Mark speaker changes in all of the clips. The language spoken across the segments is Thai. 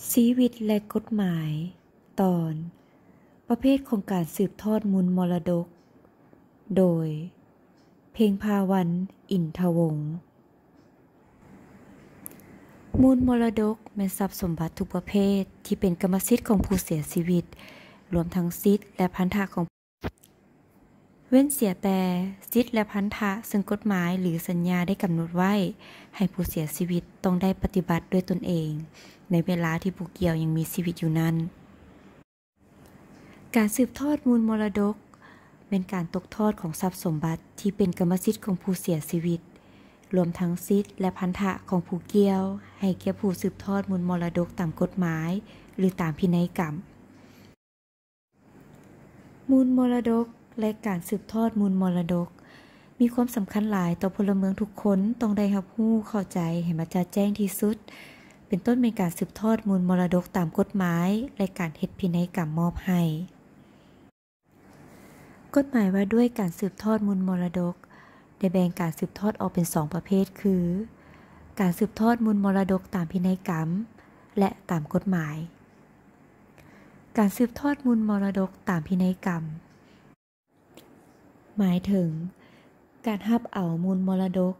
Speaker 1: ชีวิตและกฎหมาย ตอน ประเภทของการสืบทอดมูลมรดก โดย เพ็งพาวัน อินทวงศ์มูลมรดกแม่นทรัพย์สมบัติทุกประเภทที่เป็นกรรมสิทธิ์ของผู้เสียชีวิต รวมทั้งสิทธิ์และพันธะของเว้นเสียแต่สิทธิ์และพันธะซึ่งกฎหมายหรือสัญญาได้กำหนดไว้ให้ผู้เสียชีวิตต้องได้ปฏิบัติด้วยตนเองในเวลาที่ผู้เกี่ยวยังมีชีวิตอยู่นั้นการสืบทอดมูลมรดกเป็นการตกทอดของทรัพย์สมบัติที่เป็นกรรมสิทธิ์ของผู้เสียชีวิตรวมทั้งสิทธิ์และพันธะของผู้เกี่ยวให้แก่ผู้สืบทอดมูลมรดกตามกฎหมายหรือตามพินัยกรรมมูลมรดกและการสืบทอดมูลมรดกมีความสำคัญหลายต่อพลเมืองทุกคนต้องได้รับรู้เข้าใจให้มันชัดแจ้งที่สุดเป็นต้นเป็นการสืบทอดมูลมรดกตามกฎหมายและการเฮ็ดพินัยกรรมมอบให้กฎหมายว่าด้วยการสืบทอดมูลมรดกได้แบ่งการสืบทอดออกเป็น2ประเภทคือการสืบทอดมูลมรดกตามพินัยกรรมและตามกฎหมายการสืบทอดมูลมรดกตามพินัยกรรมหมายถึงการรับเอามูลมรดก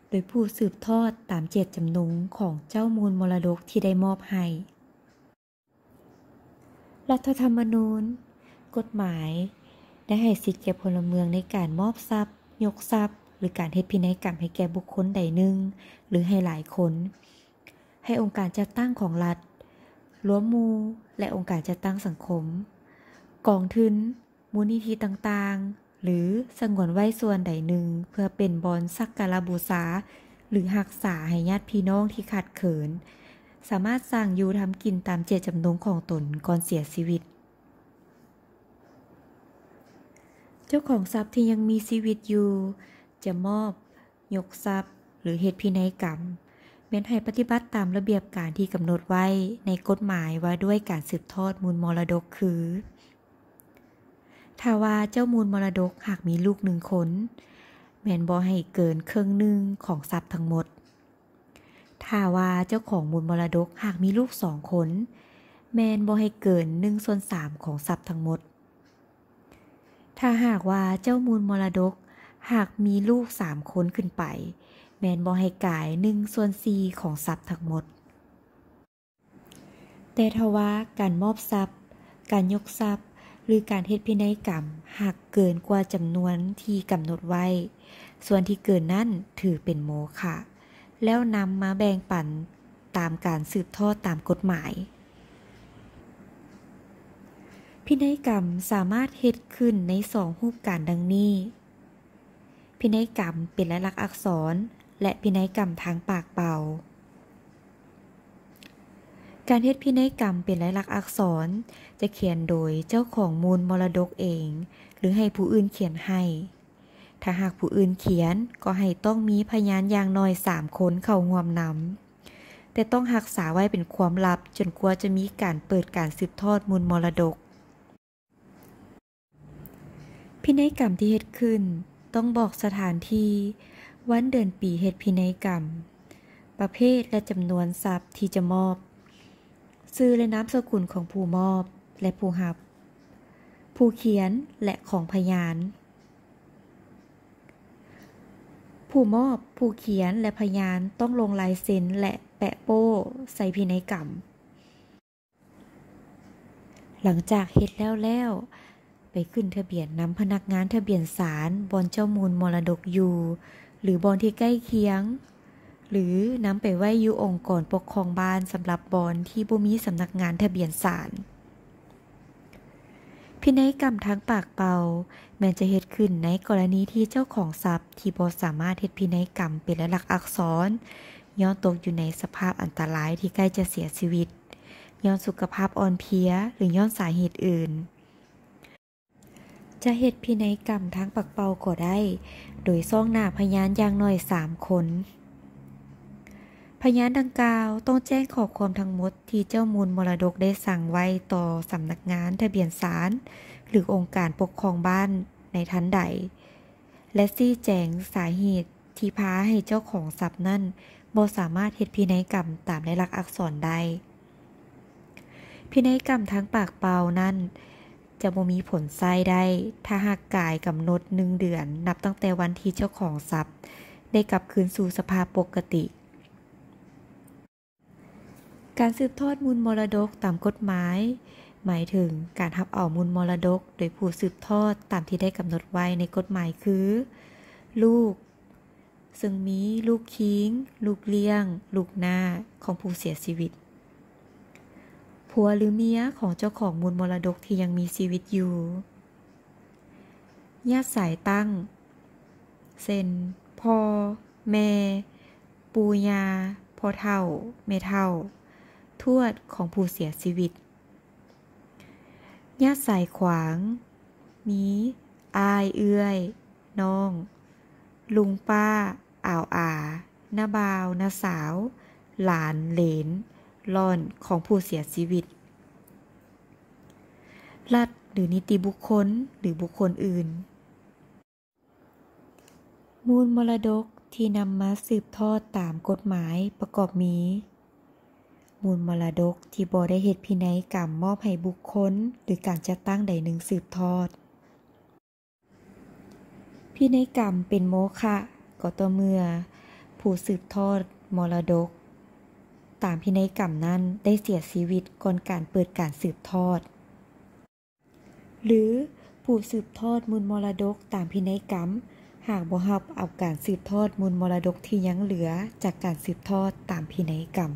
Speaker 1: โดยผู้สืบทอดตามเจตจำนงของเจ้ามูลมรดกที่ได้มอบให้รัฐธรรมนูญกฎหมายได้ให้สิทธิแก่พลเมืองในการมอบทรัพย์ยกทรัพย์หรือการเฮ็ดพินัยกรรมให้แก่บุคคลใดหนึ่งหรือให้หลายคนให้องค์การจัดตั้งของรัฐรวมหมู่และองค์การจัดตั้งสังคมกองทุนมูลนิธิต่างๆหรือสงวนไว้ส่วนใดหนึ่งเพื่อเป็นบอนสักการะบูชาหรือรักษาให้ญาติพี่น้องที่ขาดเขินสามารถสร้างอยู่ทำกินตามเจตจำนงของตนก่อนเสียชีวิตเจ้าของทรัพย์ที่ยังมีชีวิตอยู่จะมอบยกทรัพย์หรือเฮ็ดพินัยกรรมแม้นให้ปฏิบัติตามระเบียบการที่กำหนดไว้ในกฎหมายว่าด้วยการสืบทอดมูลมรดกคือถ้าว่าเจ้ามูลมรดกหากมีลูก1คนแม่นบ่ให้เกินครึ่งหนึ่งของทรัพย์ทั้งหมดถ้าว่าเจ้าของมูลมรดกหากมีลูก2คนแม่นบ่ให้เกิน1/3ของทรัพย์ทั้งหมดถ้าหากว่าเจ้ามูลมรดกหากมีลูก3คนขึ้นไปแม่นบ่ให้กาย1/4ของทรัพย์ทั้งหมดแต่ถ้าว่าการมอบทรัพย์การยกทรัพย์หรือการเฮ็ดพินัยกรรมหากเกินกว่าจำนวนที่กำหนดไว้ส่วนที่เกินนั้นถือเป็นโมฆะแล้วนำมาแบ่งปันตามการสืบทอดตามกฎหมายพินัยกรรมสามารถเฮ็ดขึ้นใน2รูปการดังนี้พินัยกรรมเป็นลายลักษณ์อักษรและพินัยกรรมทางปากเปล่าการเฮ็ดพินัยกรรมเป็นลายลักษณ์อักษรจะเขียนโดยเจ้าของมูลมรดกเองหรือให้ผู้อื่นเขียนให้ถ้าหากผู้อื่นเขียนก็ให้ต้องมีพยานอย่างน้อย3คนเข้าร่วมนำแต่ต้องรักษาไว้เป็นความลับจนกว่าจะมีการเปิดการสืบทอดมูลมรดกพินัยกรรมที่เฮ็ดขึ้นต้องบอกสถานที่วันเดือนปีเฮ็ดพินัยกรรมประเภทและจำนวนทรัพย์ที่จะมอบชื่อและนามสกุลของผู้มอบและผู้รับผู้เขียนและของพยานผู้มอบผู้เขียนและพยานต้องลงลายเซ็นและแปะโป้ใส่พินัยกรรมหลังจากเฮ็ดแล้วไปขึ้นทะเบียนนำพนักงานทะเบียนศาลบอนเจ้ามูลมรดกอยู่หรือบอนที่ใกล้เคียงหรือนำไปไว้อยู่องค์กรปกครองบ้านสำหรับบอนที่บ่มีสำนักงานทะเบียนศาลพินัยกรรมทางปากเปล่าแม้จะเฮ็ดขึ้นในกรณีที่เจ้าของทรัพย์ที่บ่สามารถเฮ็ดพินัยกรรมเป็นลายลักษณ์อักษรย้อนตกอยู่ในสภาพอันตรายที่ใกล้จะเสียชีวิตย้อนสุขภาพอ่อนเพลียหรือย้อนสาเหตุอื่นจะเฮ็ดพินัยกรรมทางปากเปล่าก็ได้โดยซ่องหน้าพยานอย่างน้อย3คนพยานดังกล่าวต้องแจ้งข้อความทั้งหมดที่เจ้ามูลมรดกได้สั่งไว้ต่อสำนักงานทะเบียนศาลหรือองค์การปกครองบ้านในทันใดและชี้แจงสาเหตุที่พาให้เจ้าของทรัพย์นั้นบ่สามารถเฮ็ดพินัยกรรมตามลายลักษณ์อักษรได้ พินัยกรรมทางปากเปล่านั้นจะบ่มีผลใช้ได้ถ้าหากกายกำหนด1 เดือนนับตั้งแต่วันที่เจ้าของทรัพย์ได้กลับคืนสู่สภาพปกติการสืบทอดมูลมรดกตามกฎหมายหมายถึงการรับเอามูลมรดกโดยผู้สืบทอดตามที่ได้กำหนดไว้ในกฎหมายคือลูกซึ่งมีลูกคิงลูกเลี้ยงลูกหน้าของผู้เสียชีวิตผัวหรือเมียของเจ้าของมูลมรดกที่ยังมีชีวิตอยู่ญาติสายตั้งเช่นพ่อแม่ปู่ย่าพ่อเฒ่าแม่เฒ่าทวดของผู้เสียชีวิตญาติสายขวางมีอ้ายเอื้อยน้องลุงป้าอ่าวอาน้าบ่าวน้าสาวหลานเหลนล่อนของผู้เสียชีวิตรัฐหรือนิติบุคคลหรือบุคคลอื่นมูลมรดกที่นำมาสืบทอดตามกฎหมายประกอบมีมูลมรดกที่บ่ได้เฮ็ดพินัยกรรมมอบให้บุคคลหรือการจัดตั้งใดหนึ่งสืบทอดพินัยกรรมเป็นโมฆะก็ต่อเมื่อผู้สืบทอดมรดกตามพินัยกรรมนั้นได้เสียชีวิตก่อนการเปิดการสืบทอดหรือผู้สืบทอดมูลมรดกตามพินัยกรรมหากบ่รับเอาการสืบทอดมูลมรดกที่ยังเหลือจากการสืบทอดตามพินัยกรรม